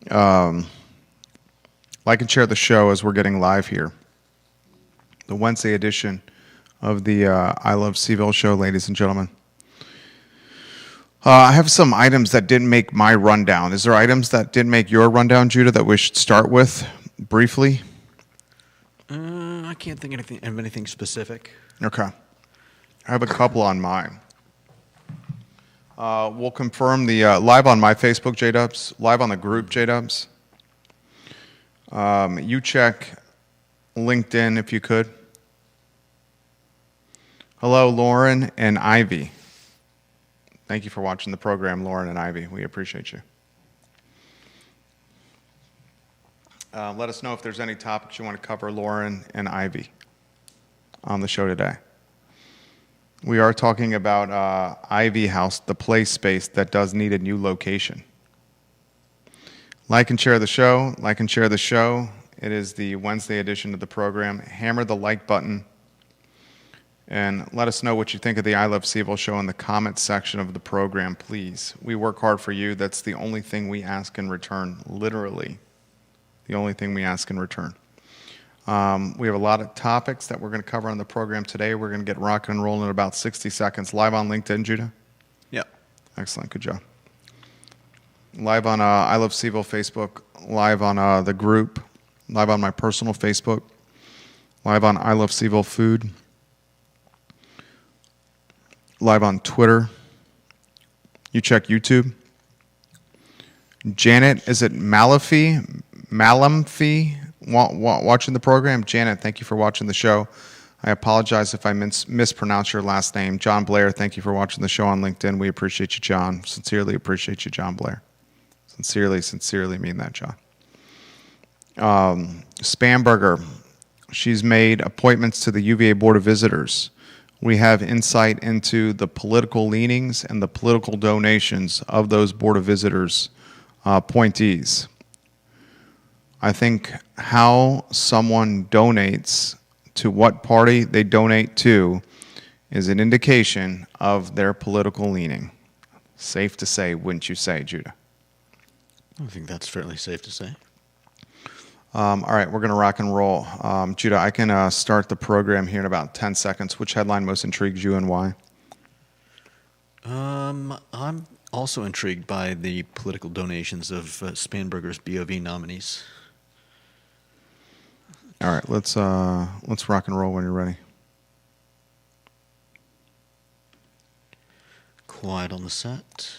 Um, like and share the show as we're getting live here. The Wednesday edition of the I Love CVille show, ladies and gentlemen. I have some items that didn't make my rundown. Is there items that didn't make your rundown, Judah, that we should start with briefly? I can't think of anything specific. Okay. I have a couple on mine. We'll confirm the live on my Facebook, J-Dubs, live on the group, J-Dubs. You check LinkedIn if you could. Hello, Lauren and Ivy. Thank you for watching the program, Lauren and Ivy. We appreciate you. Let us know if there's any topics you want to cover, Lauren and Ivy, on the show today. We are talking about Ivy House, the play space that does need a new location. Like and share the show. Like and share the show. It is the Wednesday edition of the program. Hammer the like button. And let us know what you think of the I Love CVille show in the comments section of the program, please. We work hard for you. That's the only thing we ask in return, literally. The only thing we ask in return. We have a lot of topics that we're going to cover on the program today. We're going to get rocking and rolling in about 60 seconds. Live on LinkedIn, Judah? Yeah. Excellent. Good job. Live on I Love CVille Facebook. Live on the group. Live on my personal Facebook. Live on I Love CVille Food. Live on Twitter. You check YouTube. Janet, is it Malamfi watching the program? Janet, thank you for watching the show. I apologize if I mispronounce your last name. John Blair, thank you for watching the show on LinkedIn. We appreciate you, John. Sincerely appreciate you, John Blair. Sincerely mean that, John. Spamberger, she's made appointments to the UVA Board of Visitors. We have insight into the political leanings and the political donations of those Board of Visitors appointees. I think how someone donates to what party they donate to is an indication of their political leaning. Safe to say, wouldn't you say, Judah? I think that's fairly safe to say. All right, we're going to rock and roll. Judah, I can start the program here in about 10 seconds. Which headline most intrigues you and why? I'm also intrigued by the political donations of Spanberger's BOV nominees. All right, let's rock and roll when you're ready. Quiet on the set.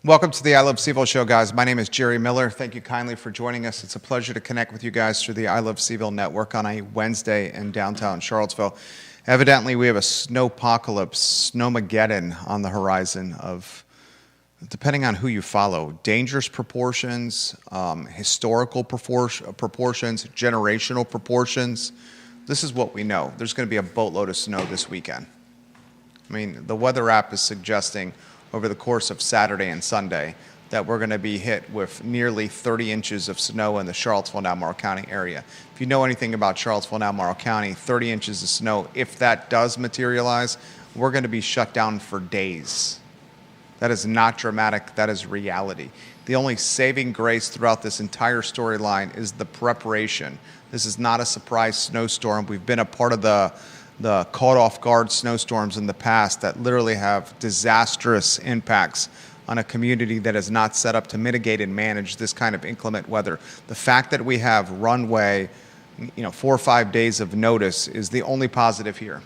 Welcome to the I Love CVille show, guys. My name is Jerry Miller. Thank you kindly for joining us. It's a pleasure to connect with you guys through the I Love CVille network on a Wednesday in downtown Charlottesville. Evidently, we have a snowpocalypse, snowmageddon on the horizon of, depending on who you follow, dangerous proportions, historical proportions, generational proportions. This is what we know. There's going to be a boatload of snow this weekend. I mean, the weather app is suggesting over the course of Saturday and Sunday that we're going to be hit with nearly 30 inches of snow in the Charlottesville and Albemarle County area. If you know anything about Charlottesville and Albemarle County, 30 inches of snow, if that does materialize, we're going to be shut down for days. That is not dramatic. That is reality. The only saving grace throughout this entire storyline is the preparation. This is not a surprise snowstorm. We've been a part of the caught off guard snowstorms in the past that literally have disastrous impacts on a community that is not set up to mitigate and manage this kind of inclement weather. The fact that we have runway, 4 or 5 days of notice is the only positive here.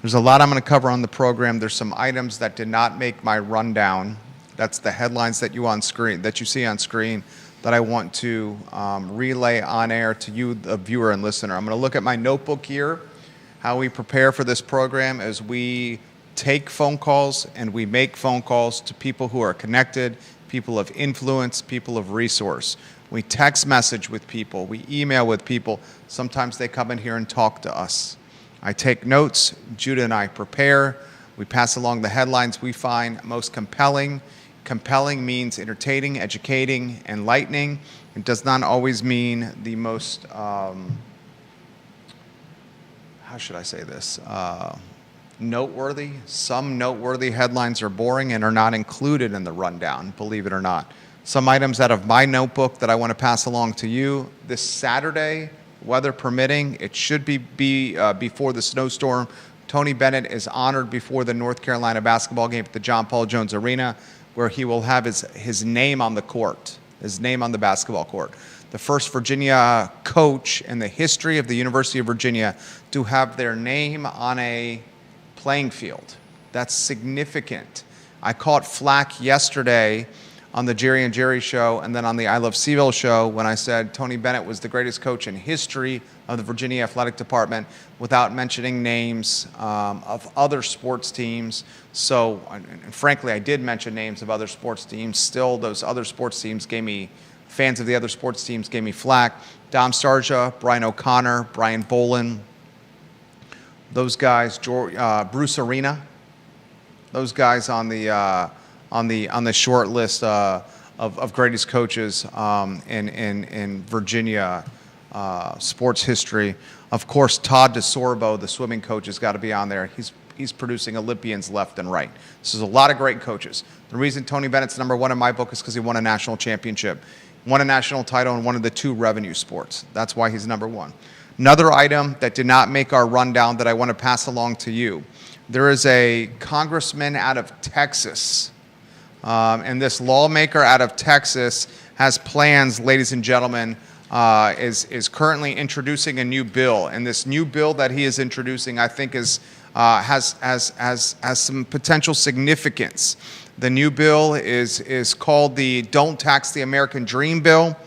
There's a lot I'm going to cover on the program. There's some items that did not make my rundown. That's the headlines that you see on screen that I want to relay on air to you, the viewer and listener. I'm going to look at my notebook here, how we prepare for this program as we take phone calls and we make phone calls to people who are connected, people of influence, people of resource. We text message with people, we email with people. Sometimes they come in here and talk to us. I take notes. Judah and I prepare. We pass along the headlines we find most compelling. Compelling means entertaining, educating, enlightening. It does not always mean the most, how should I say this, noteworthy. Some noteworthy headlines are boring and are not included in the rundown, believe it or not. Some items out of my notebook that I want to pass along to you. This Saturday, weather permitting, it should be before the snowstorm. Tony Bennett is honored before the North Carolina basketball game at the John Paul Jones Arena, where he will have his name on the court, his name on the basketball court. The first Virginia coach in the history of the University of Virginia to have their name on a playing field. That's significant. I caught flack yesterday on the Jerry and Jerry show and then on the I Love CVille show when I said Tony Bennett was the greatest coach in history of the Virginia Athletic Department without mentioning names of other sports teams. So, and frankly, I did mention names of other sports teams. Still, those other sports teams fans of the other sports teams gave me flack. Dom Starja, Brian O'Connor, Brian Bolin, those guys, Bruce Arena, those guys on the short list of greatest coaches in Virginia sports history. Of course, Todd DeSorbo, the swimming coach, has got to be on there. He's producing Olympians left and right. This is a lot of great coaches. The reason Tony Bennett's number one in my book is because he won a national championship, won a national title in one of the 2 revenue sports. That's why he's number one. Another item that did not make our rundown that I want to pass along to you. There is a congressman out of Texas, and this lawmaker out of Texas has plans, ladies and gentlemen, is currently introducing a new bill. And this new bill that he is introducing, I think, has some potential significance. The new bill is called the Don't Tax the American Dream bill.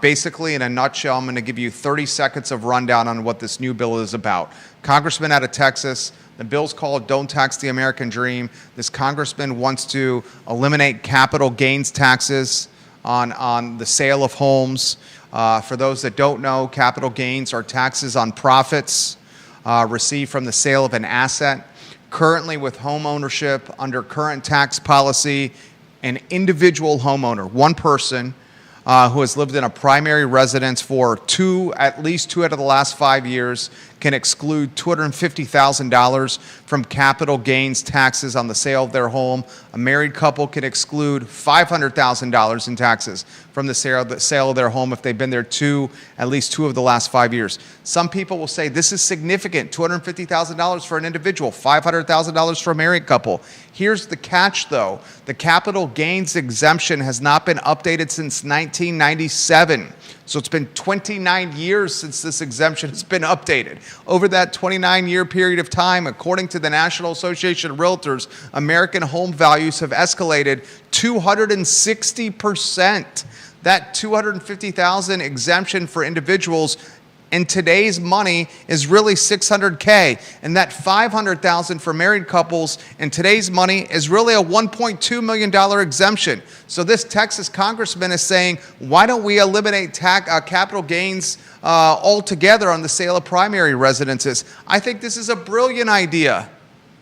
Basically, in a nutshell, I'm going to give you 30 seconds of rundown on what this new bill is about. Congressman out of Texas, the bill's called Don't Tax the American Dream. This congressman wants to eliminate capital gains taxes on the sale of homes. For those that don't know, capital gains are taxes on profits received from the sale of an asset. Currently, with home ownership, under current tax policy, an individual homeowner, one person, who has lived in a primary residence for at least two out of the last 5 years can exclude $250,000 from capital gains taxes on the sale of their home. A married couple can exclude $500,000 in taxes from the sale of their home if they've been there at least two of the last 5 years. Some people will say this is significant, $250,000 for an individual, $500,000 for a married couple. Here's the catch, though. The capital gains exemption has not been updated since 1997. So it's been 29 years since this exemption has been updated. Over that 29-year period of time, according to the National Association of Realtors, American home values have escalated 260%. That $250,000 exemption for individuals in today's money is really $600K, and that $500,000 for married couples in today's money is really a $1.2 million exemption. So this Texas congressman is saying, why don't we eliminate capital gains altogether on the sale of primary residences? I think this is a brilliant idea.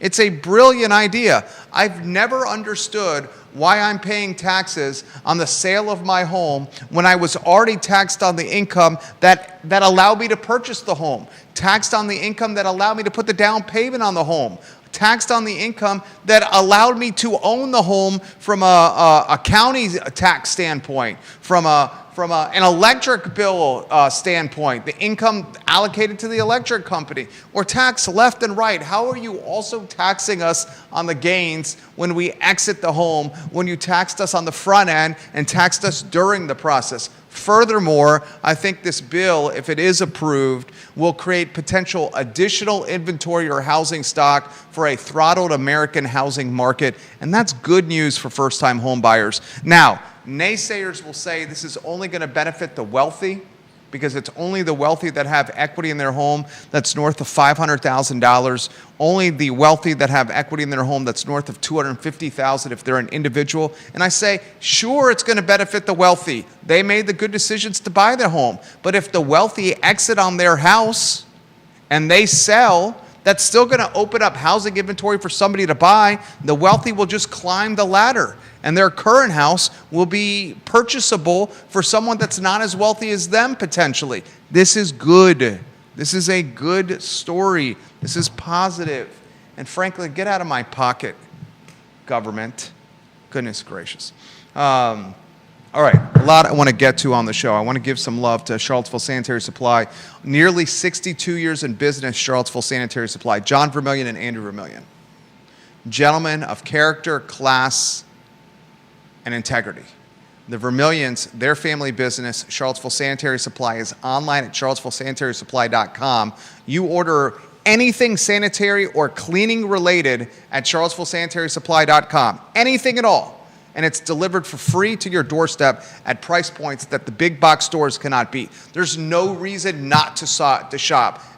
It's a brilliant idea. I've never understood why I'm paying taxes on the sale of my home when I was already taxed on the income that allowed me to purchase the home, taxed on the income that allowed me to put the down payment on the home, taxed on the income that allowed me to own the home from a county tax standpoint, from an electric bill standpoint, the income allocated to the electric company. We're taxed left and right. How are you also taxing us on the gains when we exit the home, when you taxed us on the front end and taxed us during the process? Furthermore, I think this bill, if it is approved, will create potential additional inventory or housing stock for a throttled American housing market, and that's good news for first-time home buyers. Now, naysayers will say this is only going to benefit the wealthy because it's only the wealthy that have equity in their home that's north of $500,000. Only the wealthy that have equity in their home that's north of $250,000 if they're an individual. And I say, sure, it's going to benefit the wealthy. They made the good decisions to buy their home. But if the wealthy exit on their house and they sell, that's still going to open up housing inventory for somebody to buy. The wealthy will just climb the ladder, and their current house will be purchasable for someone that's not as wealthy as them potentially. This is good. This is a good story. This is positive. And frankly, get out of my pocket, government. Goodness gracious. All right, a lot I want to get to on the show. I want to give some love to Charlottesville Sanitary Supply. Nearly 62 years in business, Charlottesville Sanitary Supply. John Vermillion and Andrew Vermillion. Gentlemen of character, class, and integrity. The Vermillions, their family business, Charlottesville Sanitary Supply, is online at charlottesvillesanitarysupply.com. You order anything sanitary or cleaning related at charlottesvillesanitarysupply.com. Anything at all. And it's delivered for free to your doorstep at price points that the big box stores cannot beat. There's no reason not to shop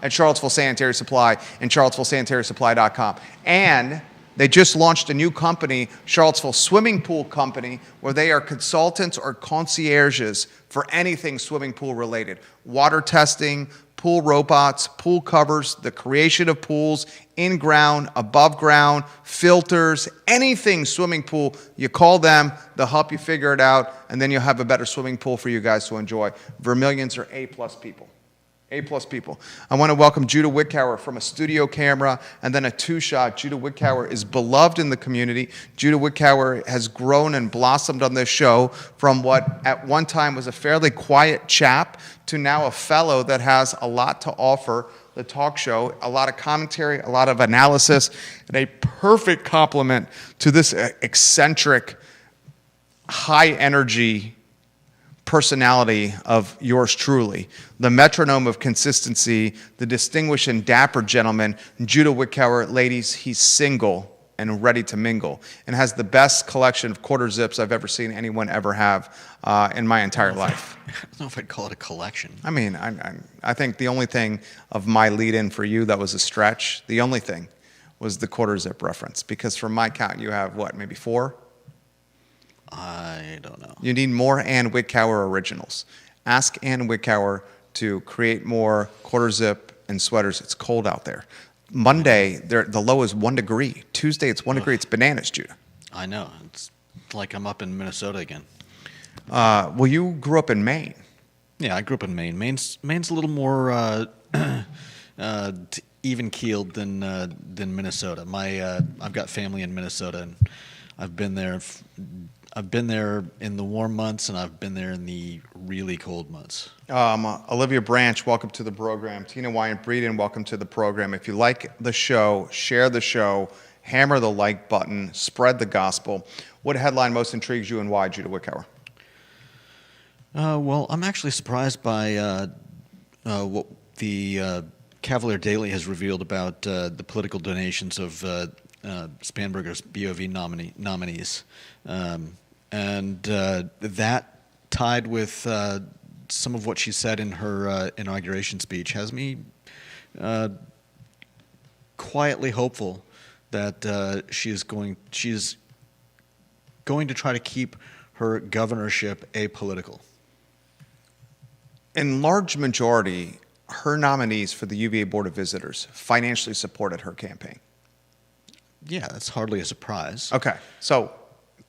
at Charlottesville Sanitary Supply and charlottesvillesanitarysupply.com. And they just launched a new company, Charlottesville Swimming Pool Company, where they are consultants or concierges for anything swimming pool related. Water testing, pool robots, pool covers, the creation of pools, in-ground, above-ground, filters, anything swimming pool. You call them, they'll help you figure it out, and then you'll have a better swimming pool for you guys to enjoy. Vermillions are A-plus people. A-plus people. I want to welcome Judah Wickower from a studio camera and then a two-shot. Judah Wickower is beloved in the community. Judah Wickower has grown and blossomed on this show from what at one time was a fairly quiet chap to now a fellow that has a lot to offer the talk show, a lot of commentary, a lot of analysis, and a perfect complement to this eccentric, high-energy personality of yours truly, the metronome of consistency, the distinguished and dapper gentleman, Judah Wickower. Ladies, he's single and ready to mingle and has the best collection of quarter zips I've ever seen anyone ever have in my entire life. I don't know if I'd call it a collection. I mean, I think the only thing of my lead-in for you that was a stretch, the only thing was the quarter zip reference, because from my count you have, what, maybe 4? I don't know. You need more Ann Wickower originals. Ask Ann Wickower to create more quarter zip and sweaters. It's cold out there. Monday, the low is 1 degree. Tuesday, it's 1 degree. It's bananas, Judah. I know. It's like I'm up in Minnesota again. Well, you grew up in Maine. Yeah, I grew up in Maine. Maine's a little more even-keeled than Minnesota. I've got family in Minnesota, and I've been there. I've been there in the warm months, and I've been there in the really cold months. Olivia Branch, welcome to the program. Tina Wyatt-Breeden, welcome to the program. If you like the show, share the show, hammer the like button, spread the gospel. What headline most intrigues you and why, Judah Wickower? Well, I'm actually surprised by what the Cavalier Daily has revealed about the political donations of Spanberger's BOV nominees. And that, tied with some of what she said in her inauguration speech, has me quietly hopeful that she's going to try to keep her governorship apolitical. In large majority, her nominees for the UVA Board of Visitors financially supported her campaign. Yeah, that's hardly a surprise. Okay, so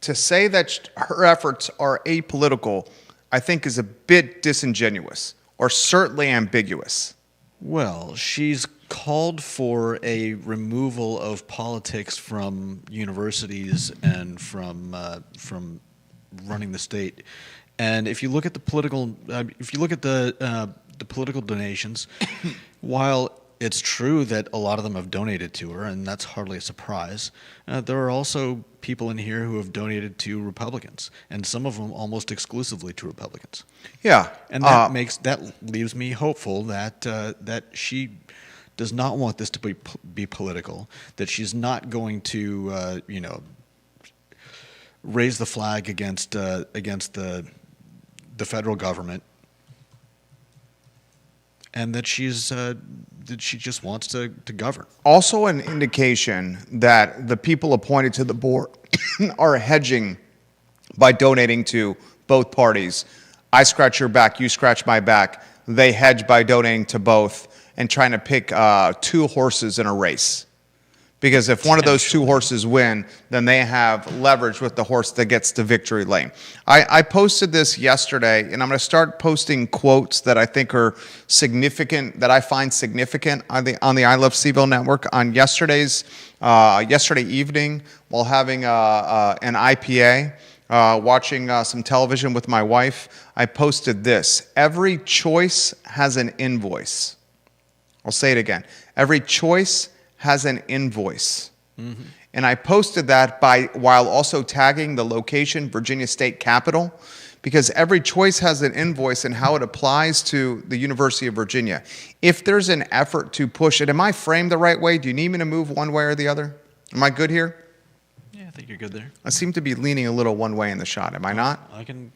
to say that her efforts are apolitical, I think is a bit disingenuous, or certainly ambiguous. Well, she's called for a removal of politics from universities and from running the state. And if you look at the political, the political donations, while it's true that a lot of them have donated to her, and that's hardly a surprise, there are also people in here who have donated to Republicans, and some of them almost exclusively to Republicans. Yeah, and that leaves me hopeful that that she does not want this to be political. That she's not going to raise the flag against the federal government, and that she just wants to govern. Also an indication that the people appointed to the board are hedging by donating to both parties. I scratch your back, you scratch my back. They hedge by donating to both. and trying to pick two horses in a race. Because if one of those two horses win, then they have leverage with the horse that gets to victory lane. I posted this yesterday, and I'm going to start posting quotes that I think are significant, that I find significant on the I Love CVille network. On yesterday evening, while having an IPA, watching some television with my wife, I posted this: every choice has an invoice. I'll say it again. Every choice has an invoice. Mm-hmm. And I posted that while also tagging the location, Virginia State Capitol, because every choice has an invoice and how it applies to the University of Virginia. If there's an effort to push it, am I framed the right way? Do you need me to move one way or the other? Am I good here? Yeah, I think you're good there. I seem to be leaning a little one way in the shot. Am I not? I can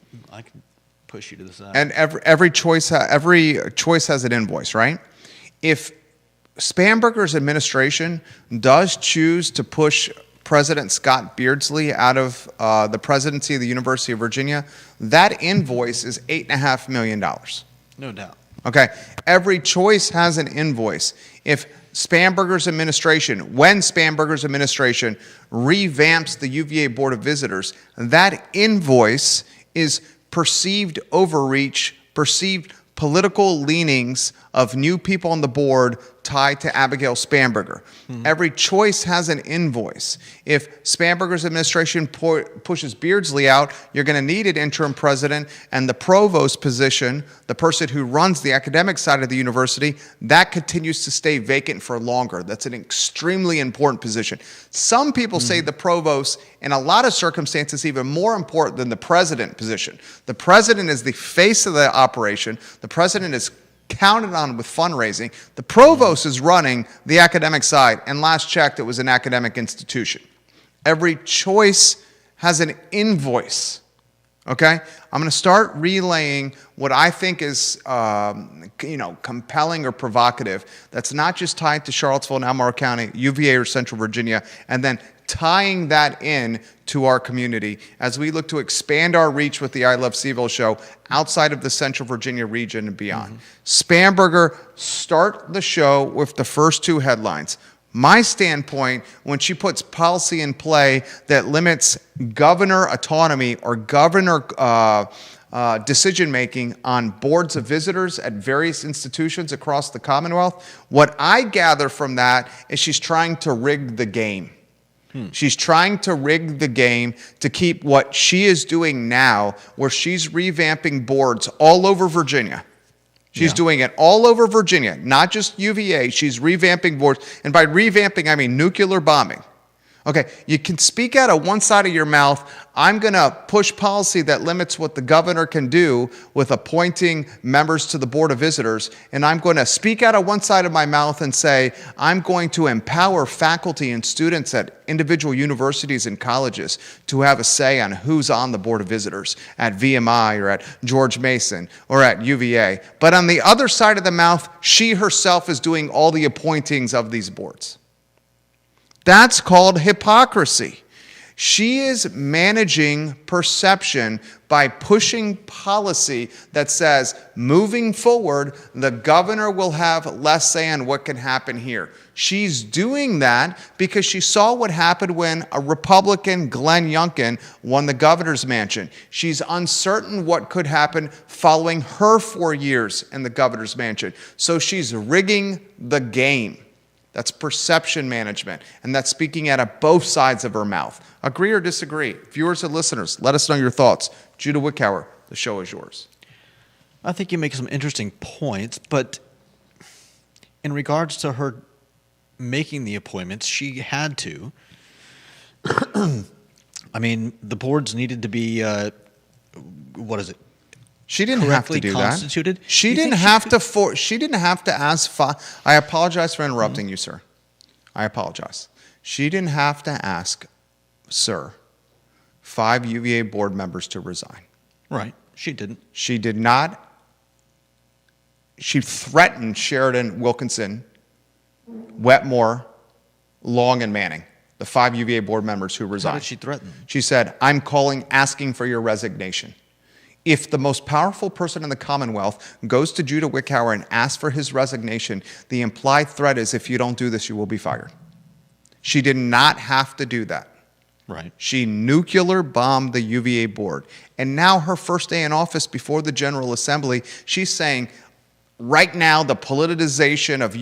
push you to the side. And every choice has an invoice, right? If Spanberger's administration does choose to push President Scott Beardsley out of the presidency of the University of Virginia, that invoice is $8.5 million. No doubt. Okay. Every choice has an invoice. If when Spanberger's administration revamps the UVA Board of Visitors, that invoice is perceived overreach, perceived political leanings of new people on the board tied to Abigail Spanberger. Mm-hmm. Every choice has an invoice. If Spanberger's administration pushes Beardsley out, you're going to need an interim president, and the provost position, the person who runs the academic side of the university, that continues to stay vacant for longer. That's an extremely important position. Some people say the provost, in a lot of circumstances, even more important than the president position. The president is the face of the operation. The president is counted on with fundraising. The provost is running the academic side, and last checked, it was an academic institution. Every choice has an invoice. Okay? I'm going to start relaying what I think is, compelling or provocative. That's not just tied to Charlottesville and Albemarle County, UVA or Central Virginia, and then tying that in to our community as we look to expand our reach with the I Love CVille show outside of the Central Virginia region and beyond. Spanberger, start the show with the first two headlines. My standpoint, when she puts policy in play that limits governor autonomy or governor decision-making on boards of visitors at various institutions across the Commonwealth, what I gather from that is she's trying to rig the game. She's trying to rig the game to keep what she is doing now, where she's revamping boards all over Virginia. She's doing it all over Virginia, not just UVA. She's revamping boards. And by revamping, I mean nuclear bombing. Okay, you can speak out of one side of your mouth, I'm going to push policy that limits what the governor can do with appointing members to the Board of Visitors, and I'm going to speak out of one side of my mouth and say, I'm going to empower faculty and students at individual universities and colleges to have a say on who's on the Board of Visitors at VMI or at George Mason or at UVA. But on the other side of the mouth, she herself is doing all the appointings of these boards. That's called hypocrisy. She is managing perception by pushing policy that says, moving forward, the governor will have less say on what can happen here. She's doing that because she saw what happened when a Republican, Glenn Youngkin, won the governor's mansion. She's uncertain what could happen following her 4 years in the governor's mansion. So she's rigging the game. That's perception management, and that's speaking out of both sides of her mouth. Agree or disagree? Viewers and listeners, let us know your thoughts. Judah Wickhauer, the show is yours. I think you make some interesting points, but in regards to her making the appointments, she had to. I mean, the boards needed to be, She didn't have to do constituted? that. She didn't have to ask. I apologize for interrupting you, sir. I apologize. She didn't have to ask, sir, 5 UVA board members to resign. Right. She didn't. She did not. She threatened Sheridan, Wilkinson, Wetmore, Long, and Manning, the 5 UVA board members who resigned. How did she threaten? She said, I'm asking for your resignation. If the most powerful person in the Commonwealth goes to Judah Wickhauer and asks for his resignation, the implied threat is, if you don't do this, you will be fired. She did not have to do that. Right. She nuclear bombed the UVA board. And now her first day in office before the General Assembly, she's saying, right now, the politicization of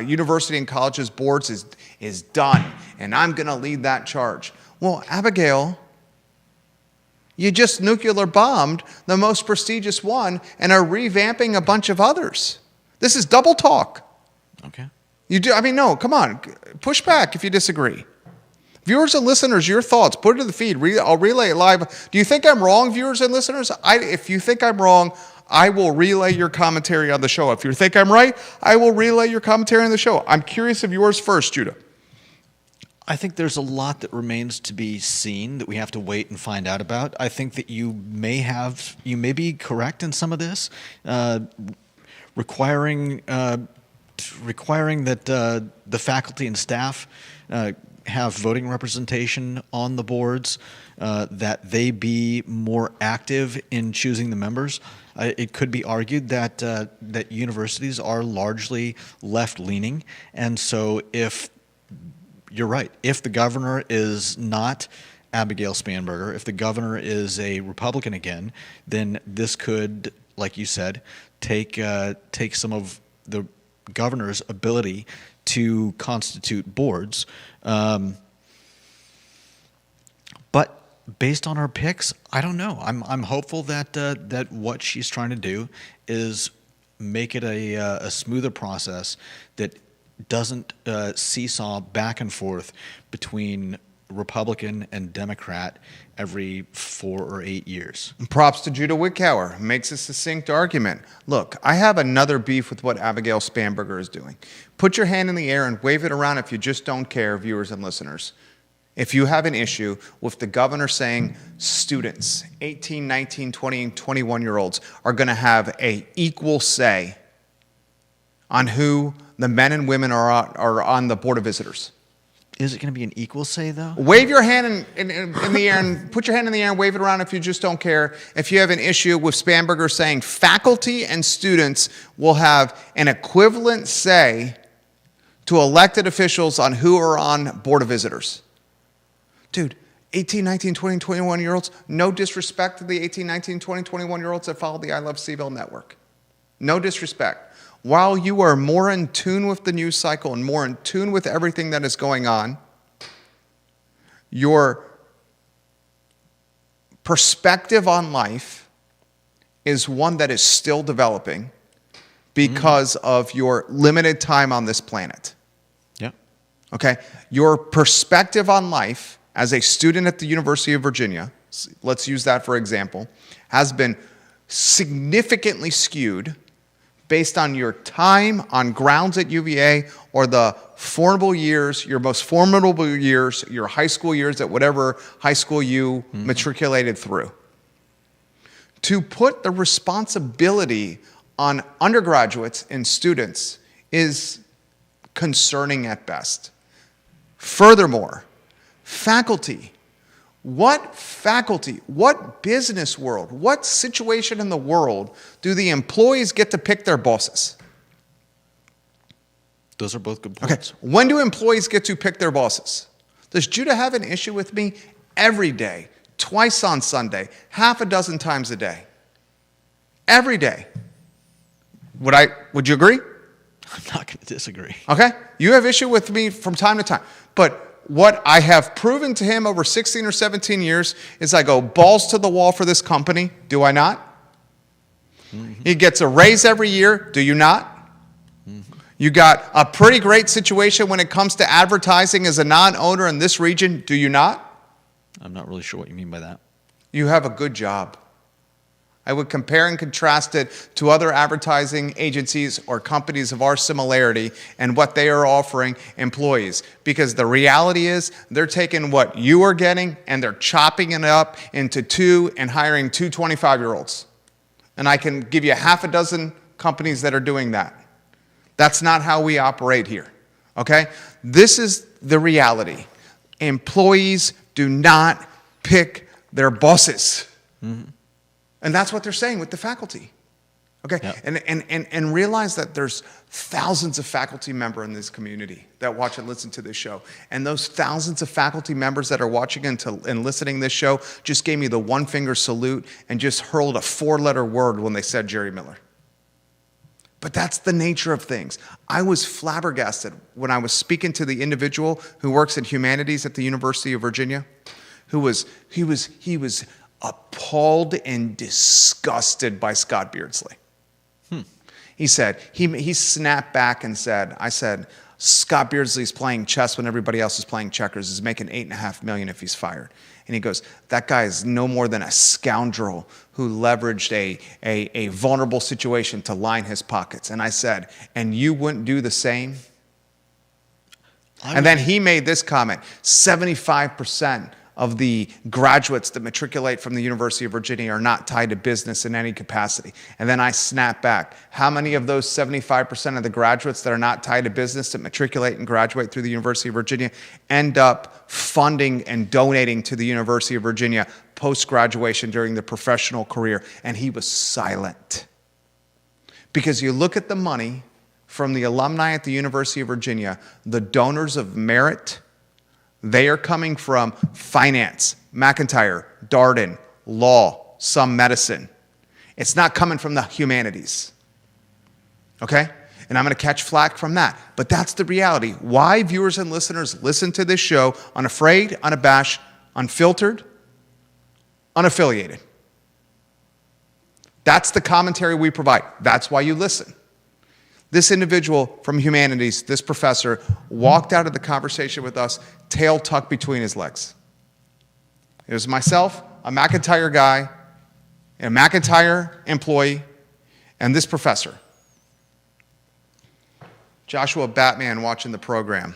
university and colleges boards is done, and I'm going to lead that charge. Well, Abigail, you just nuclear bombed the most prestigious one and are revamping a bunch of others. This is double talk. Okay. No, come on. Push back if you disagree. Viewers and listeners, your thoughts. Put it in the feed. I'll relay it live. Do you think I'm wrong, viewers and listeners? If you think I'm wrong, I will relay your commentary on the show. If you think I'm right, I will relay your commentary on the show. I'm curious of yours first, Judah. I think there's a lot that remains to be seen that we have to wait and find out about. I think that you may be correct in some of this, requiring that the faculty and staff have voting representation on the boards, that they be more active in choosing the members. It could be argued that that universities are largely left-leaning, and so you're right. If the governor is not Abigail Spanberger, if the governor is a Republican again, then this could, like you said, take some of the governor's ability to constitute boards. But based on our picks, I don't know. I'm hopeful that what she's trying to do is make it a smoother process that doesn't seesaw back and forth between Republican and Democrat every 4 or 8 years. Props to Judah Wickhauer. Makes a succinct argument. Look, I have another beef with what Abigail Spanberger is doing. Put your hand in the air and wave it around if you just don't care, viewers and listeners. If you have an issue with the governor saying students, 18, 19, 20, and 21-year-olds, are going to have an equal say on who the men and women are on the Board of Visitors. Is it going to be an equal say, though? Wave your hand in the air and put your hand in the air and wave it around if you just don't care. If you have an issue with Spanberger saying faculty and students will have an equivalent say to elected officials on who are on Board of Visitors. Dude, 18, 19, 20, and 21-year-olds, no disrespect to the 18, 19, 20, 21-year-olds that follow the I Love CVille network. No disrespect. While you are more in tune with the news cycle and more in tune with everything that is going on, your perspective on life is one that is still developing because of your limited time on this planet. Yeah. Okay? Your perspective on life as a student at the University of Virginia, let's use that for example, has been significantly skewed based on your time on grounds at UVA or the formidable years, your most formidable years, your high school years at whatever high school you matriculated through. To put the responsibility on undergraduates and students is concerning at best. Furthermore, faculty, what business world, what situation in the world do the employees get to pick their bosses? Those are both good points. Okay, when do employees get to pick their bosses? Does Judah have an issue with me? Every day, twice on Sunday, half a dozen times a day. Every day. Would you agree? I'm not going to disagree. Okay? You have issue with me from time to time. But what I have proven to him over 16 or 17 years is I go balls to the wall for this company. Do I not? Mm-hmm. He gets a raise every year. Do you not? Mm-hmm. You got a pretty great situation when it comes to advertising as a non-owner in this region. Do you not? I'm not really sure what you mean by that. You have a good job. I would compare and contrast it to other advertising agencies or companies of our similarity and what they are offering employees. Because the reality is they're taking what you are getting and they're chopping it up into two and hiring two 25-year-olds. And I can give you half a dozen companies that are doing that. That's not how we operate here, okay? This is the reality. Employees do not pick their bosses. Mm-hmm. And that's what they're saying with the faculty. Okay, Yep. and realize that there's thousands of faculty members in this community that watch and listen to this show. And those thousands of faculty members that are watching and listening to this show just gave me the one finger salute and just hurled a 4-letter word when they said Jerry Miller. But that's the nature of things. I was flabbergasted when I was speaking to the individual who works in humanities at the University of Virginia, he was appalled and disgusted by Scott Beardsley. He said, he snapped back and said, I said, Scott Beardsley's playing chess when everybody else is playing checkers. He's making $8.5 million if he's fired. And he goes, that guy is no more than a scoundrel who leveraged a vulnerable situation to line his pockets. And I said, and you wouldn't do the same? And then he made this comment, 75% of the graduates that matriculate from the University of Virginia are not tied to business in any capacity. And then I snapped back. How many of those 75% of the graduates that are not tied to business that matriculate and graduate through the University of Virginia end up funding and donating to the University of Virginia post-graduation during their professional career? And he was silent. Because you look at the money from the alumni at the University of Virginia, the donors of merit, they are coming from finance, McIntyre, Darden, law, some medicine. It's not coming from the humanities. Okay? And I'm going to catch flack from that. But that's the reality. Why viewers and listeners listen to this show unafraid, unabashed, unfiltered, unaffiliated. That's the commentary we provide. That's why you listen. This individual from humanities, this professor, walked out of the conversation with us, tail tucked between his legs. It was myself, a McIntyre guy, a McIntyre employee, and this professor. Joshua Batman watching the program.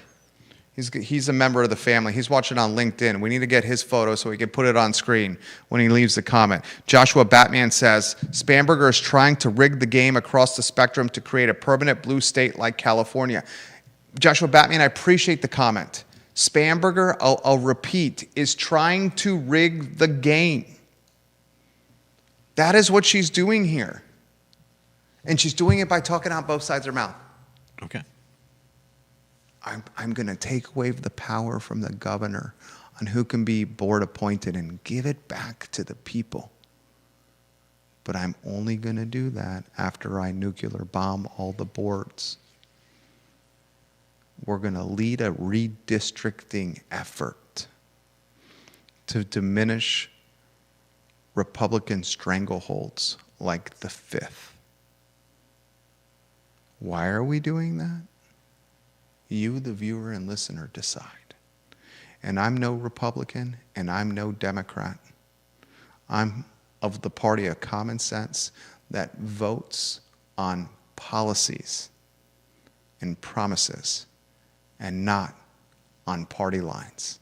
He's a member of the family. He's watching on LinkedIn. We need to get his photo so we can put it on screen when he leaves the comment. Joshua Batman says, Spanberger is trying to rig the game across the spectrum to create a permanent blue state like California. Joshua Batman, I appreciate the comment. Spanberger, I'll repeat, is trying to rig the game. That is what she's doing here. And she's doing it by talking out both sides of her mouth. Okay. I'm going to take away the power from the governor on who can be board appointed and give it back to the people. But I'm only going to do that after I nuclear bomb all the boards. We're going to lead a redistricting effort to diminish Republican strangleholds like the 5th. Why are we doing that? You, the viewer and listener, decide. And I'm no Republican, and I'm no Democrat. I'm of the party of common sense that votes on policies and promises and not on party lines.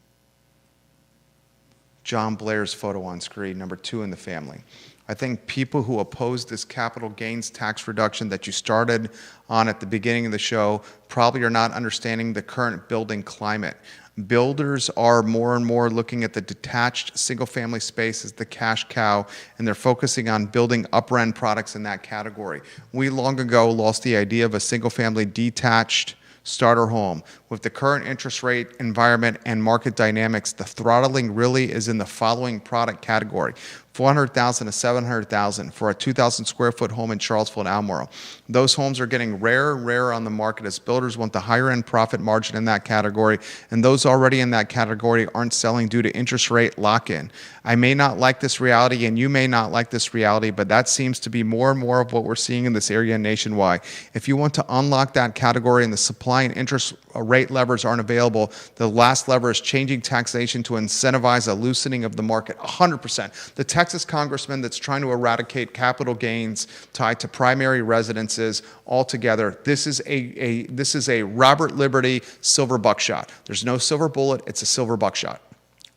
John Blair's photo on screen, number 2 in the family. I think people who oppose this capital gains tax reduction that you started on at the beginning of the show probably are not understanding the current building climate. Builders are more and more looking at the detached single-family space as the cash cow, and they're focusing on building upper-end products in that category. We long ago lost the idea of a single-family detached starter home. With the current interest rate environment and market dynamics, the throttling really is in the following product category. $400,000 to $700,000 for a 2,000 square foot home in Charlottesville and Albemarle. Those homes are getting rarer and rarer on the market as builders want the higher end profit margin in that category, and those already in that category aren't selling due to interest rate lock-in. I may not like this reality, and you may not like this reality, but that seems to be more and more of what we're seeing in this area nationwide. If you want to unlock that category and the supply and interest rate levers aren't available, the last lever is changing taxation to incentivize a loosening of the market. 100%. The Texas congressman that's trying to eradicate capital gains tied to primary residences altogether, this is a Robert Liberty silver buckshot. There's no silver bullet, it's a silver buckshot.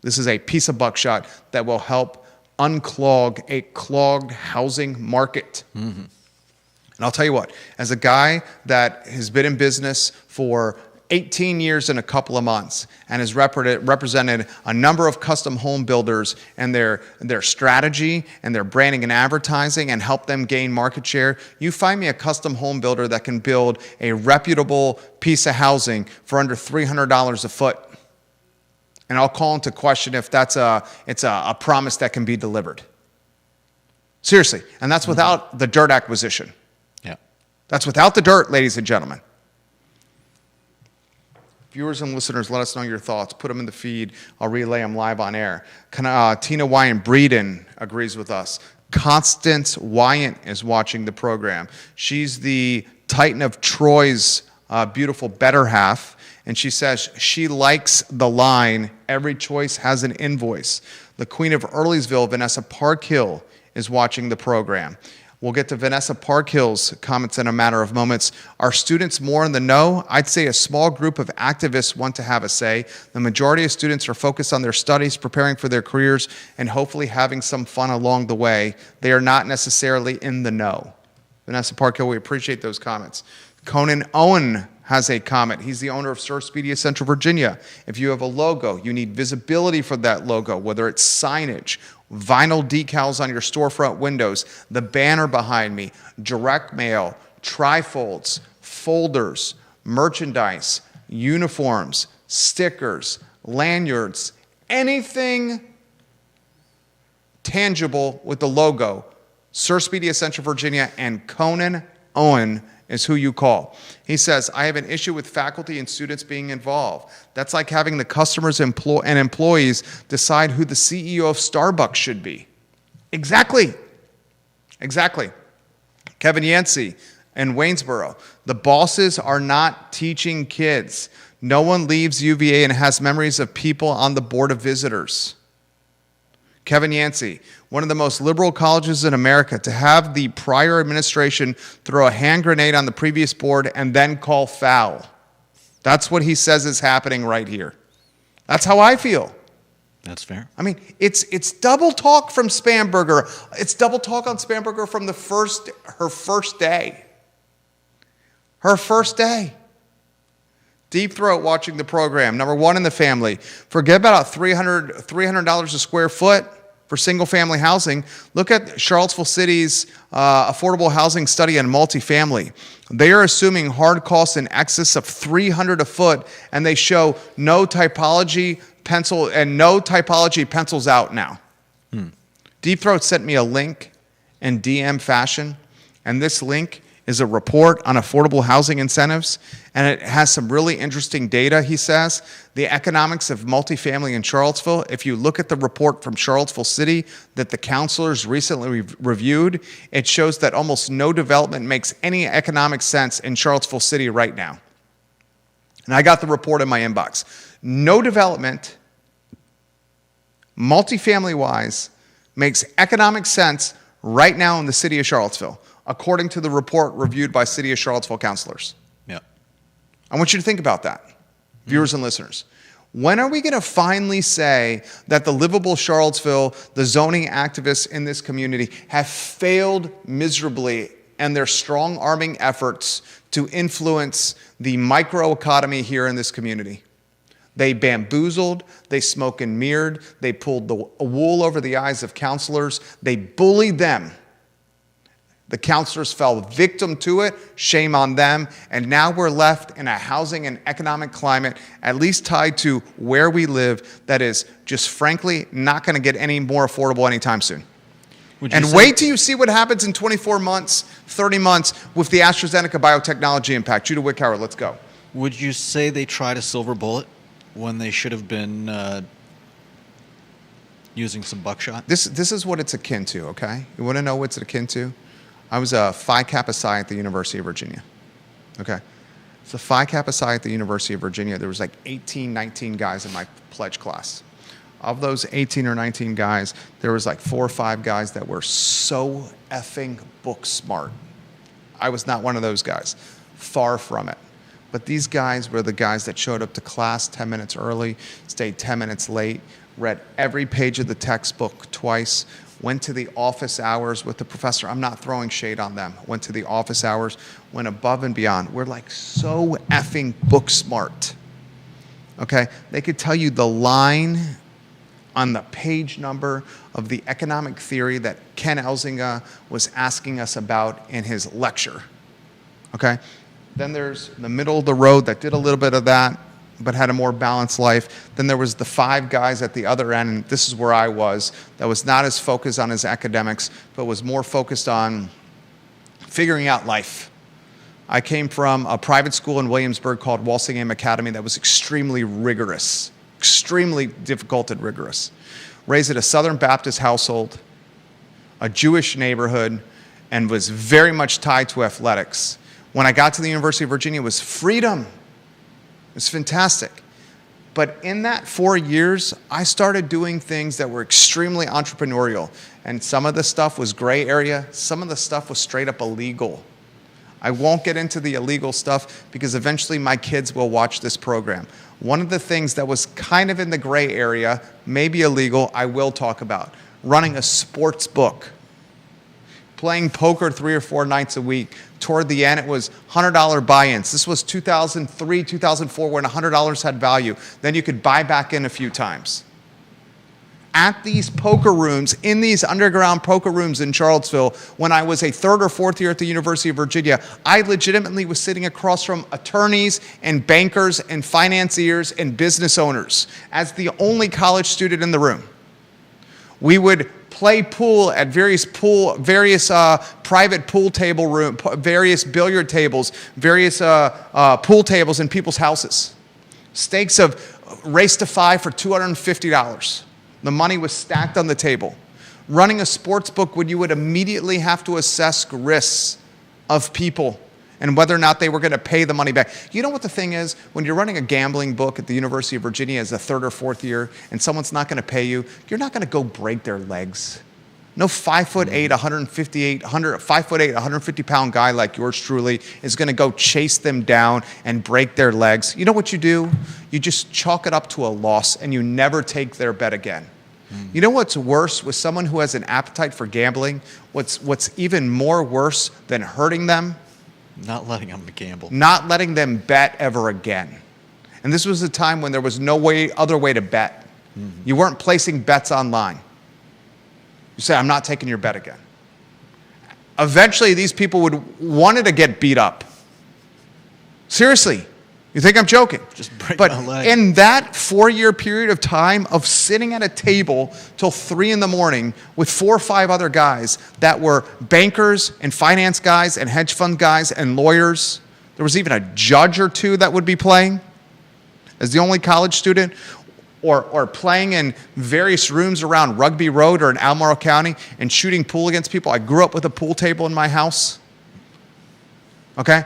This is a piece of buckshot that will help unclog a clogged housing market. Mm-hmm. And I'll tell you what, as a guy that has been in business for 18 years and a couple of months and has represented a number of custom home builders and their strategy and their branding and advertising and help them gain market share, you find me a custom home builder that can build a reputable piece of housing for under $300 a foot. And I'll call into question if it's a promise that can be delivered. Seriously, and that's without the dirt acquisition. Yeah. That's without the dirt, ladies and gentlemen. Viewers and listeners, let us know your thoughts. Put them in the feed. I'll relay them live on air. Tina Wyant Breeden agrees with us. Constance Wyant is watching the program. She's the Titan of Troy's beautiful better half, and she says she likes the line, every choice has an invoice. The Queen of Earlysville, Vanessa Parkhill, is watching the program. We'll get to Vanessa Parkhill's comments in a matter of moments. Are students more in the know? I'd say a small group of activists want to have a say. The majority of students are focused on their studies, preparing for their careers, and hopefully having some fun along the way. They are not necessarily in the know. Vanessa Parkhill, we appreciate those comments. Conan Owen has a comment. He's the owner of Surfspedia Central Virginia. If you have a logo, you need visibility for that logo, whether it's signage, vinyl decals on your storefront windows, the banner behind me, direct mail, trifolds, folders, merchandise, uniforms, stickers, lanyards, anything tangible with the logo. Surfspedia Central Virginia and Conan Owen is who you call. He says, I have an issue with faculty and students being involved. That's like having the customers and employees decide who the CEO of Starbucks should be. Exactly. Kevin Yancey in Waynesboro. The bosses are not teaching kids. No one leaves UVA and has memories of people on the board of visitors. Kevin Yancey, one of the most liberal colleges in America, to have the prior administration throw a hand grenade on the previous board and then call foul. That's what he says is happening right here. That's how I feel. That's fair. I mean, it's double talk from Spamberger. It's double talk on Spamberger from her first day. Her first day. Deep Throat watching the program, number one in the family. Forget about $300 a square foot for single-family housing. Look at Charlottesville City's affordable housing study on multifamily. They are assuming hard costs in excess of $300 a foot, and they show no typology pencils out now. Deep Throat sent me a link in DM fashion, and this link is a report on affordable housing incentives, and it has some really interesting data, he says. The economics of multifamily in Charlottesville, if you look at the report from Charlottesville City that the counselors recently reviewed, it shows that almost no development makes any economic sense in Charlottesville City right now. And I got the report in my inbox. No development, multifamily-wise, makes economic sense right now in the city of Charlottesville, according to the report reviewed by City of Charlottesville counselors. Yeah. I want you to think about that, viewers and listeners. When are we going to finally say that the livable Charlottesville, the zoning activists in this community, have failed miserably in their strong-arming efforts to influence the microeconomy here in this community? They bamboozled, they smoke and mirrored, they pulled the wool over the eyes of counselors, they bullied them. The counselors fell victim to it, shame on them, and now we're left in a housing and economic climate, at least tied to where we live, that is just frankly not going to get any more affordable anytime soon. And wait till you see what happens in 24 months, 30 months with the AstraZeneca biotechnology impact. Judah Wickhauer, let's go. Would you say they tried a silver bullet when they should have been using some buckshot? This is what it's akin to, okay? You want to know what it's akin to? I was a Phi Kappa Psi at the University of Virginia, okay? So Phi Kappa Psi at the University of Virginia, there was like 18, 19 guys in my pledge class. Of those 18 or 19 guys, there was like 4 or 5 guys that were so effing book smart. I was not one of those guys, far from it. But these guys were the guys that showed up to class 10 minutes early, stayed 10 minutes late, read every page of the textbook twice, went to the office hours with the professor. I'm not throwing shade on them. Went to the office hours, went above and beyond. We're like so effing book smart. Okay? They could tell you the line on the page number of the economic theory that Ken Elzinga was asking us about in his lecture. Okay? Then there's the middle of the road that did a little bit of that, but had a more balanced life. Then there was the 5 guys at the other end, and this is where I was, that was not as focused on his academics, but was more focused on figuring out life. I came from a private school in Williamsburg called Walsingham Academy that was extremely rigorous, extremely difficult and rigorous. Raised at a Southern Baptist household, a Jewish neighborhood, and was very much tied to athletics. When I got to the University of Virginia, it was freedom. It was fantastic. But in that 4 years, I started doing things that were extremely entrepreneurial. And some of the stuff was gray area. Some of the stuff was straight up illegal. I won't get into the illegal stuff because eventually my kids will watch this program. One of the things that was kind of in the gray area, maybe illegal, I will talk about. Running a sports book. Playing poker 3 or 4 nights a week. Toward the end, it was $100 buy-ins. This was 2003, 2004, when $100 had value. Then you could buy back in a few times. At these poker rooms, in these underground poker rooms in Charlottesville, when I was a 3rd or 4th year at the University of Virginia, I legitimately was sitting across from attorneys and bankers and financiers and business owners as the only college student in the room. We would play pool at various private pool table room, various billiard tables, various pool tables in people's houses. Stakes of race to 5 for $250. The money was stacked on the table. Running a sports book when you would immediately have to assess risks of people and whether or not they were going to pay the money back. You know what the thing is? When you're running a gambling book at the University of Virginia as a 3rd or 4th year and someone's not going to pay you, you're not going to go break their legs. No 5'8", 150-pound guy like yours truly is going to go chase them down and break their legs. You know what you do? You just chalk it up to a loss and you never take their bet again. You know what's worse with someone who has an appetite for gambling? What's even more worse than hurting them? Not letting them gamble. Not letting them bet ever again. And this was a time when there was no other way to bet. You weren't placing bets online. You say, I'm not taking your bet again. Eventually, these people wanted to get beat up. Seriously. You think I'm joking? Just break but my leg. In that 4-year period of time of sitting at a table till 3 a.m. with 4 or 5 other guys that were bankers and finance guys and hedge fund guys and lawyers, there was even a judge or 2 that would be playing as the only college student, or playing in various rooms around Rugby Road or in Albemarle County and shooting pool against people. I grew up with a pool table in my house. Okay?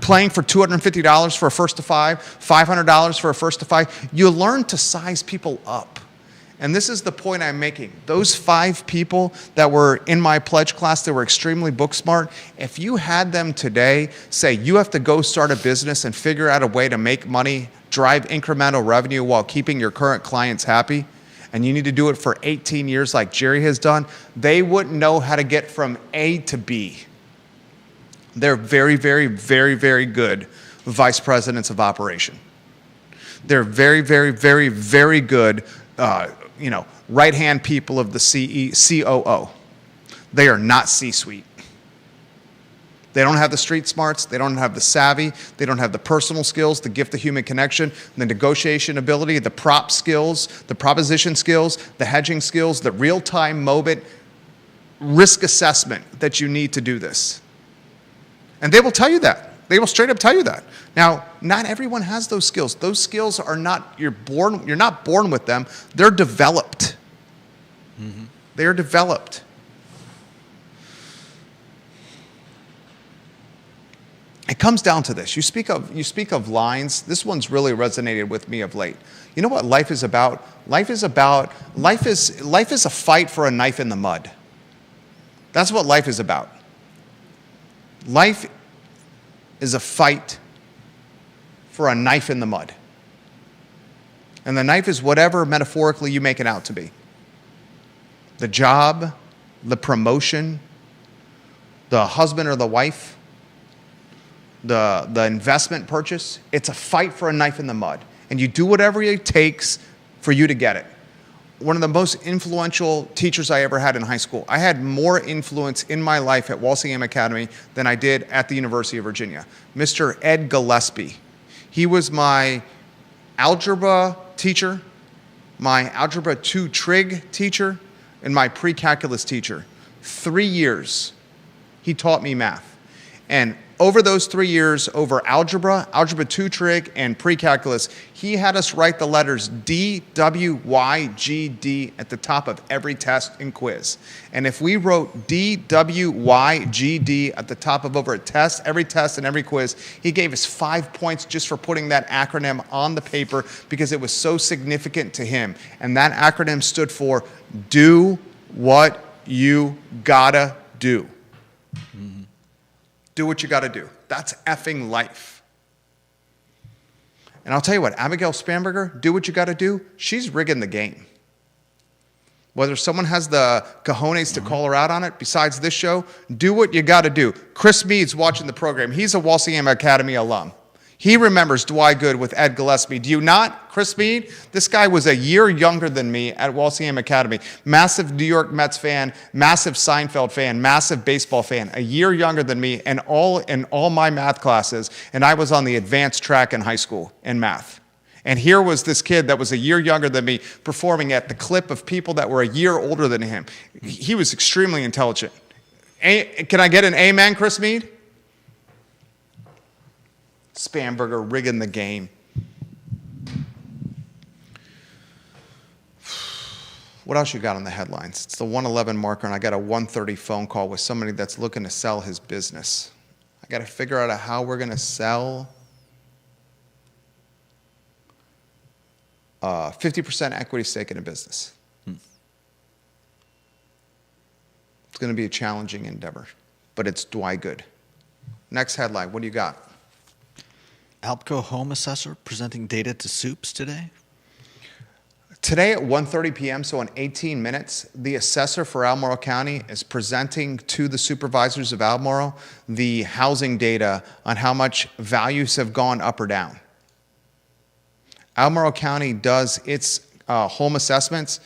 Playing for $250 for a first to 5, $500 for a first to 5. You learn to size people up. And this is the point I'm making. Those 5 people that were in my pledge class that were extremely book smart, if you had them today say, you have to go start a business and figure out a way to make money, drive incremental revenue while keeping your current clients happy, and you need to do it for 18 years like Jerry has done, they wouldn't know how to get from A to B. They're very, very, very, very good vice presidents of operation. They're very, very, very, very good, right-hand people of the COO. They are not C-suite. They don't have the street smarts. They don't have the savvy. They don't have the personal skills, the gift of human connection, the negotiation ability, the prop skills, the proposition skills, the hedging skills, the real-time moment risk assessment that you need to do this. And they will tell you that. They will straight up tell you that. Now, not everyone has those skills. Those skills are not, you're not born with them. They're developed. Mm-hmm. They are developed. It comes down to this. You speak of lines. This one's really resonated with me of late. You know what life is about? Life is a fight for a knife in the mud. That's what life is about. Life is a fight for a knife in the mud. And the knife is whatever metaphorically you make it out to be. The job, the promotion, the husband or the wife, the investment purchase. It's a fight for a knife in the mud. And you do whatever it takes for you to get it. One of the most influential teachers I ever had in high school. I had more influence in my life at Walsingham Academy than I did at the University of Virginia. Mr. Ed Gillespie. He was my algebra teacher, my Algebra 2 trig teacher, and my pre-calculus teacher. 3 years he taught me math. And over those 3 years, over algebra, Algebra 2 trig, and pre-calculus, he had us write the letters D, W, Y, G, D at the top of every test and quiz. And if we wrote D, W, Y, G, D at the top of over a test, every test and every quiz, he gave us 5 points just for putting that acronym on the paper because it was so significant to him. And that acronym stood for Do What You Gotta Do. Do what you got to do. That's effing life. And I'll tell you what, Abigail Spanberger, do what you got to do. She's rigging the game. Whether someone has the cojones to call her out on it, besides this show, do what you got to do. Chris Mead's watching the program. He's a Walsingham Academy alum. He remembers Dwight Good with Ed Gillespie. Do you not, Chris Mead? This guy was a year younger than me at Walsingham Academy. Massive New York Mets fan, massive Seinfeld fan, massive baseball fan. A year younger than me in all my math classes. And I was on the advanced track in high school in math. And here was this kid that was a year younger than me performing at the clip of people that were a year older than him. He was extremely intelligent. Can I get an amen, Chris Mead? Spanberger rigging the game. What else you got on the headlines? It's the 1:11 marker, and I got a 1:30 phone call with somebody that's looking to sell his business. I got to figure out how we're going to sell 50% equity stake in a business. It's going to be a challenging endeavor, but it's Dwight Good. Next headline, what do you got? Alpco home assessor presenting data to Soups today? Today at 1:30 p.m., so in 18 minutes, the assessor for Albemarle County is presenting to the supervisors of Albemarle the housing data on how much values have gone up or down. Albemarle County does its home assessments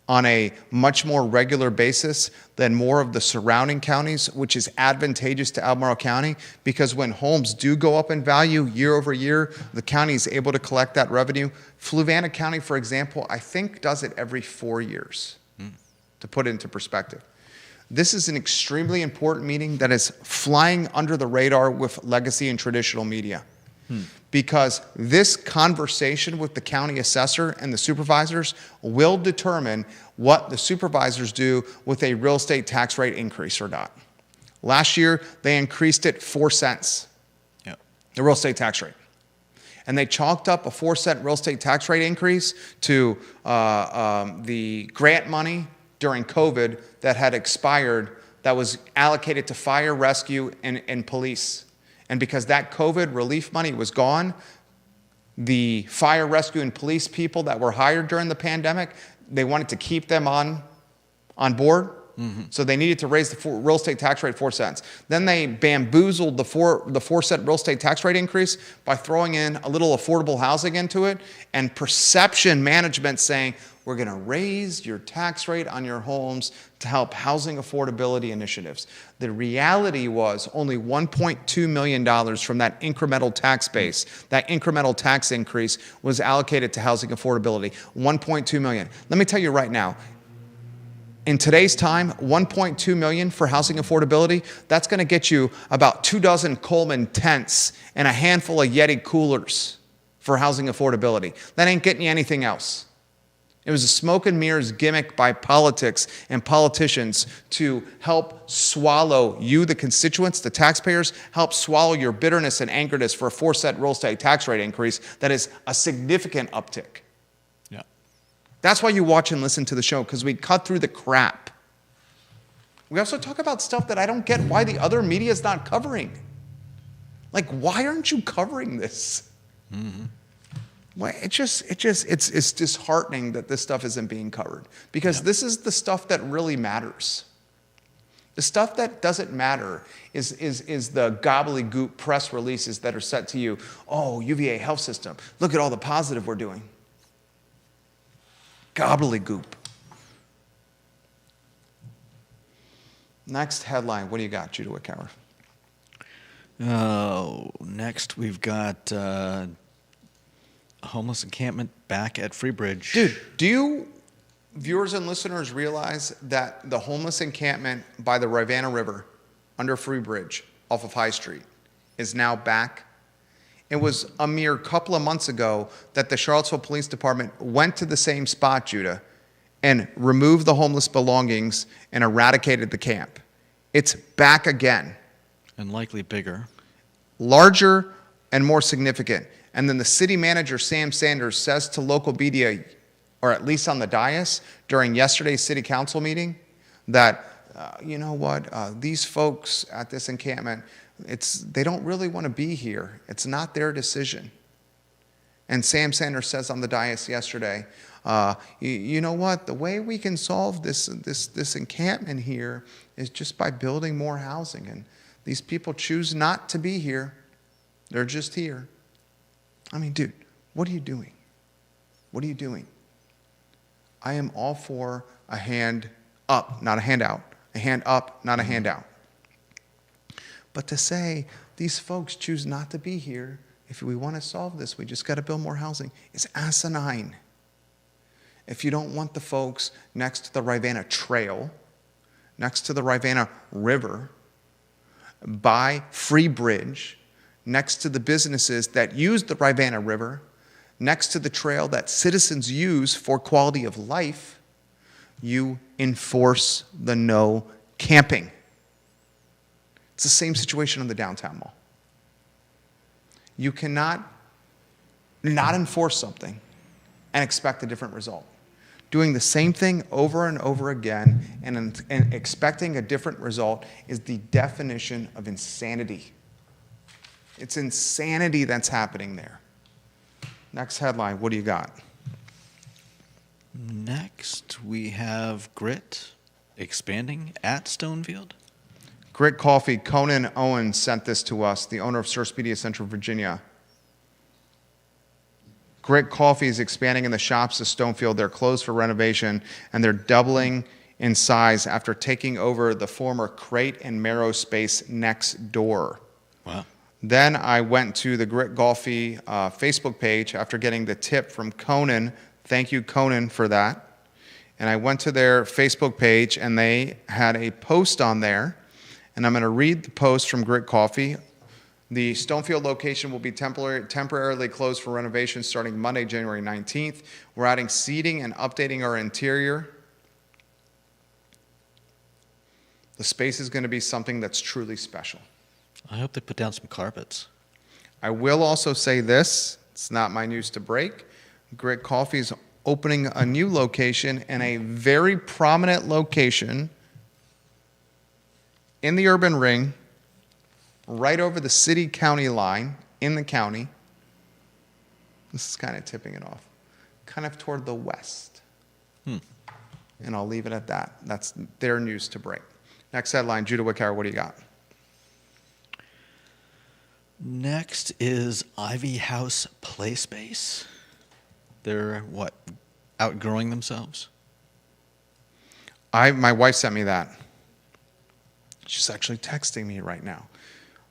on a much more regular basis than more of the surrounding counties, which is advantageous to Albemarle County because when homes do go up in value year over year, the county is able to collect that revenue. Fluvanna County, for example, I think does it every 4 years, to put it into perspective. This is an extremely important meeting that is flying under the radar with legacy and traditional media. Because this conversation with the county assessor and the supervisors will determine what the supervisors do with a real estate tax rate increase or not. Last year, they increased it 4 cents, the real estate tax rate. And they chalked up a 4-cent real estate tax rate increase to the grant money during COVID that had expired that was allocated to fire, rescue, and police. And because that COVID relief money was gone, the fire, rescue, and police people that were hired during the pandemic, they wanted to keep them on board. So they needed to raise the real estate tax rate 4 cents. Then they bamboozled the 4-cent real estate tax rate increase by throwing in a little affordable housing into it and perception management saying, we're going to raise your tax rate on your homes to help housing affordability initiatives. The reality was only $1.2 million from that incremental tax base, that incremental tax increase was allocated to housing affordability. $1.2 million. Let me tell you right now, in today's time, $1.2 million for housing affordability, that's going to get you about 24 Coleman tents and a handful of Yeti coolers for housing affordability. That ain't getting you anything else. It was a smoke and mirrors gimmick by politics and politicians to help swallow you, the constituents, the taxpayers, help swallow your bitterness and angerness for a 4-cent real estate tax rate increase that is a significant uptick. Yeah. That's why you watch and listen to the show, because we cut through the crap. We also talk about stuff that I don't get why the other media is not covering. Like, why aren't you covering this? Well, it's disheartening that this stuff isn't being covered because this is the stuff that really matters. The stuff that doesn't matter is the gobbledygook press releases that are set to you. Oh, UVA health system. Look at all the positive we're doing. Gobbledygook. Next headline. What do you got, Judah Wickower? Next we've got a homeless encampment back at Freebridge. Dude, do you viewers and listeners realize that the homeless encampment by the Rivanna River under Freebridge off of High Street is now back? It was a mere couple of months ago that the Charlottesville Police Department went to the same spot, Judah, and removed the homeless belongings and eradicated the camp. It's back again. And likely bigger. Larger and more significant. And then the city manager, Sam Sanders, says to local media, or at least on the dais during yesterday's city council meeting, that, you know what, these folks at this encampment, they don't really want to be here. It's not their decision. And Sam Sanders says on the dais yesterday, you know what, the way we can solve this encampment here is just by building more housing. And these people choose not to be here. They're just here. I mean, dude, what are you doing? What are you doing? I am all for a hand up, not a handout. A hand up, not a handout. But to say these folks choose not to be here, if we want to solve this, we just got to build more housing, is asinine. If you don't want the folks next to the Rivanna Trail, next to the Rivanna River, by Freebridge, next to the businesses that use the Rivanna River, next to the trail that citizens use for quality of life, you enforce the no camping. It's the same situation on the downtown mall. You cannot not enforce something and expect a different result. Doing the same thing over and over again and expecting a different result is the definition of insanity. It's insanity that's happening there. Next headline, what do you got? Next, we have Grit expanding at Stonefield. Grit Coffee, Conan Owens sent this to us, the owner of Surspedia Central Virginia. Grit Coffee is expanding in the shops of Stonefield. They're closed for renovation, and they're doubling in size after taking over the former Crate and Marrow space next door. Wow. Then I went to the Grit Coffee Facebook page after getting the tip from Conan. Thank you, Conan, for that. And I went to their Facebook page, and they had a post on there. And I'm going to read the post from Grit Coffee. The Stonefield location will be temporarily closed for renovation starting Monday, January 19th. We're adding seating and updating our interior. The space is going to be something that's truly special. I hope they put down some carpets. I will also say this. It's not my news to break. Grit Coffee is opening a new location in a very prominent location in the urban ring, right over the city-county line in the county. This is kind of tipping it off. Kind of toward the west. And I'll leave it at that. That's their news to break. Next headline, Judah Wickower, what do you got? Next is Ivy House Play Space. They're, outgrowing themselves? My wife sent me that. She's actually texting me right now.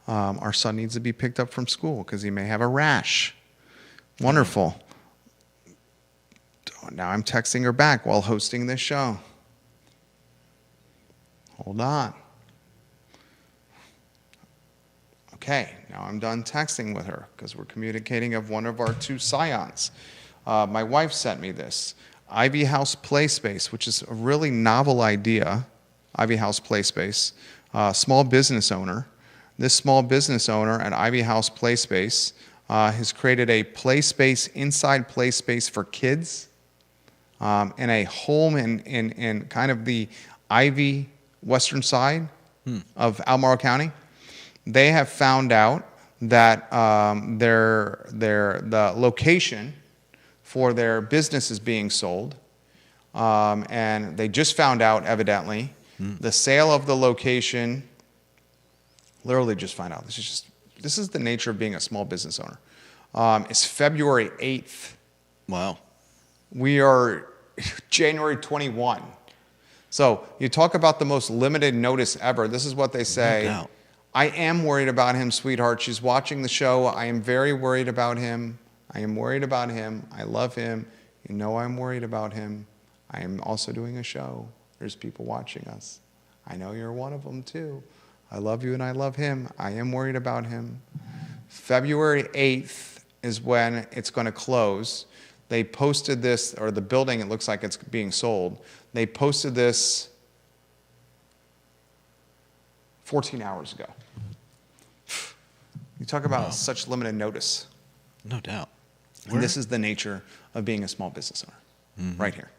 Our son needs to be picked up from school because he may have a rash. Wonderful. Now I'm texting her back while hosting this show. Hold on. Okay, now I'm done texting with her because we're communicating of one of our two scions. My wife sent me this. Ivy House Play Space, which is a really novel idea. Ivy House Play Space. Small business owner. This small business owner at Ivy House Play Space has created a play space, inside play space for kids in a home in kind of the Ivy western side of Albemarle County. They have found out that the location for their business is being sold, and they just found out, evidently, The sale of the location, literally just find out. This is the nature of being a small business owner. It's February 8th. Wow. We are January 21. So you talk about the most limited notice ever. This is what they say. No doubt. I am worried about him, sweetheart. She's watching the show. I am very worried about him. I am worried about him. I love him. You know I'm worried about him. I am also doing a show. There's people watching us. I know you're one of them too. I love you and I love him. I am worried about him. February 8th is when it's going to close. They posted this, or the building, it looks like it's being sold. They posted this 14 hours ago. You talk about such limited notice. No doubt. And this is the nature of being a small business owner, right here.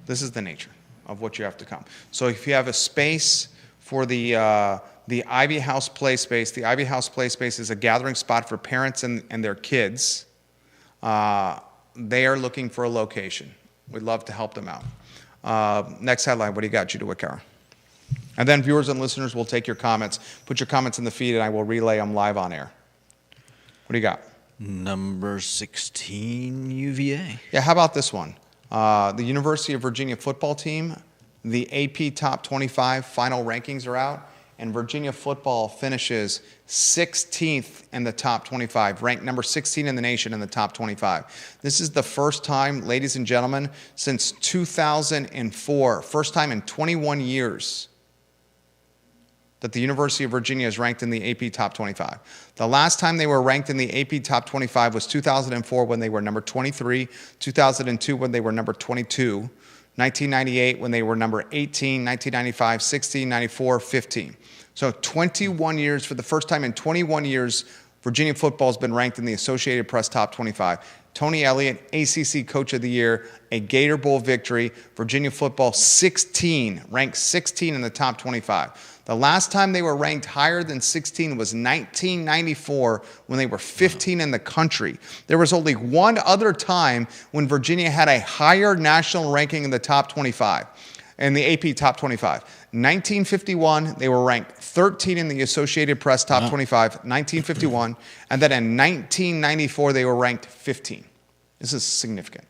This is the nature of what you have to come. So if you have a space for the Ivy House Play Space, the Ivy House Play Space is a gathering spot for parents and their kids. They are looking for a location. We'd love to help them out. Next headline, what do you got, Judah Wickauer? And then viewers and listeners will take your comments. Put your comments in the feed and I will relay them live on air. What do you got? Number 16 UVA. Yeah, how about this one? The University of Virginia football team, the AP Top 25 final rankings are out, and Virginia football finishes 16th in the top 25, ranked number 16 in the nation in the top 25. This is the first time, ladies and gentlemen, since 2004, first time in 21 years, that the University of Virginia is ranked in the AP Top 25. The last time they were ranked in the AP Top 25 was 2004 when they were number 23, 2002 when they were number 22, 1998 when they were number 18, 1995, 16, 94, 15. So 21 years, for the first time in 21 years, Virginia football has been ranked in the Associated Press Top 25. Tony Elliott, ACC Coach of the Year, a Gator Bowl victory. Virginia football 16, ranked 16 in the top 25. The last time they were ranked higher than 16 was 1994 when they were 15 in the country. There was only one other time when Virginia had a higher national ranking in the top 25, in the AP Top 25. 1951, they were ranked 13 in the Associated Press Top 25, 1951. And then in 1994, they were ranked 15. This is significant.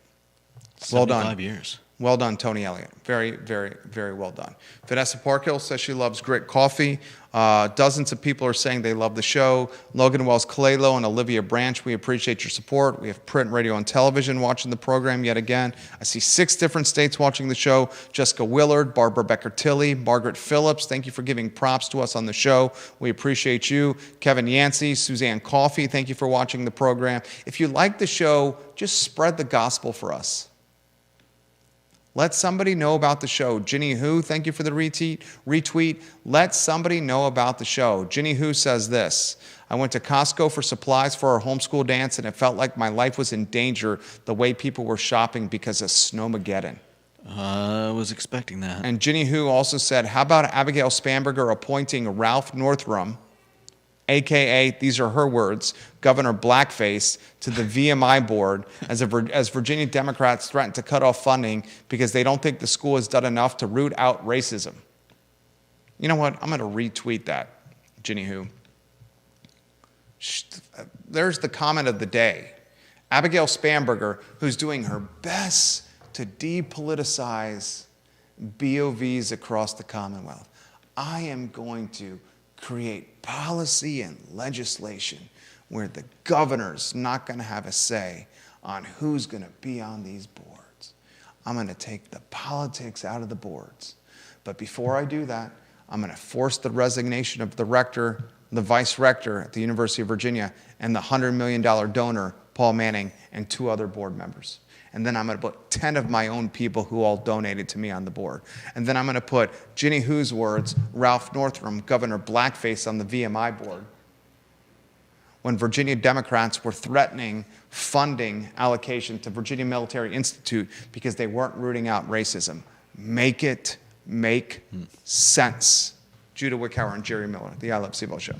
Well done. 75 years. Well done, Tony Elliott. Very, very, very well done. Vanessa Parkhill says she loves Grit Coffee. Dozens of people are saying they love the show. Logan Wells Kalelo and Olivia Branch, we appreciate your support. We have print, radio, and television watching the program yet again. I see 6 different states watching the show. Jessica Willard, Barbara Becker-Tilley, Margaret Phillips, thank you for giving props to us on the show. We appreciate you. Kevin Yancey, Suzanne Coffey, thank you for watching the program. If you like the show, just spread the gospel for us. Let somebody know about the show. Ginny Who, thank you for the retweet. Let somebody know about the show. Ginny Who says this: I went to Costco for supplies for our homeschool dance, and it felt like my life was in danger the way people were shopping because of Snowmageddon. I was expecting that. And Ginny Who also said, how about Abigail Spanberger appointing Ralph Northrum, a.k.a., these are her words, Governor Blackface, to the VMI board as Virginia Democrats threaten to cut off funding because they don't think the school has done enough to root out racism. You know what? I'm going to retweet that, Ginny Who. There's the comment of the day. Abigail Spanberger, who's doing her best to depoliticize BOVs across the Commonwealth. I am going to create policy and legislation where the governor's not going to have a say on who's going to be on these boards. I'm going to take the politics out of the boards. But before I do that, I'm going to force the resignation of the rector, the vice rector at the University of Virginia, and the $100 million donor, Paul Manning, and 2 other board members. And then I'm going to put 10 of my own people who all donated to me on the board. And then I'm going to put Ginny Who's words, Ralph Northrum, Governor Blackface on the VMI board. When Virginia Democrats were threatening funding allocation to Virginia Military Institute because they weren't rooting out racism. Make it make sense. Judah Wickauer and Jerry Miller, the I Love CVille Show.